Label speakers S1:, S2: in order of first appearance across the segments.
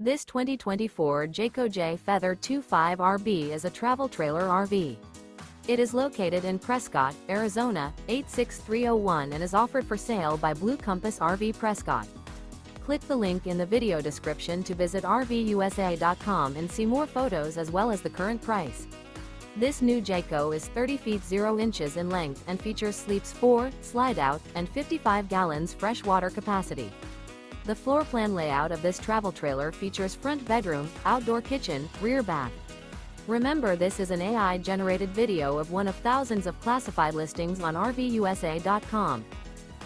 S1: This 2024 Jayco Jay Feather 25RB is a travel trailer RV. It is located in Prescott, Arizona, 86301 and is offered for sale by Blue Compass RV Prescott. Click the link in the video description to visit RVUSA.com and see more photos as well as the current price. This new Jayco is 30 feet 0 inches in length and features sleeps 4, slide-out, and 55 gallons fresh water capacity. The floor plan layout of this travel trailer features front bedroom, outdoor kitchen, rear bath. Remember, this is an AI-generated video of one of thousands of classified listings on RVUSA.com.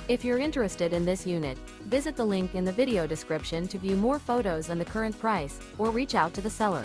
S1: If you're interested in this unit, visit the link in the video description to view more photos and the current price, or reach out to the seller.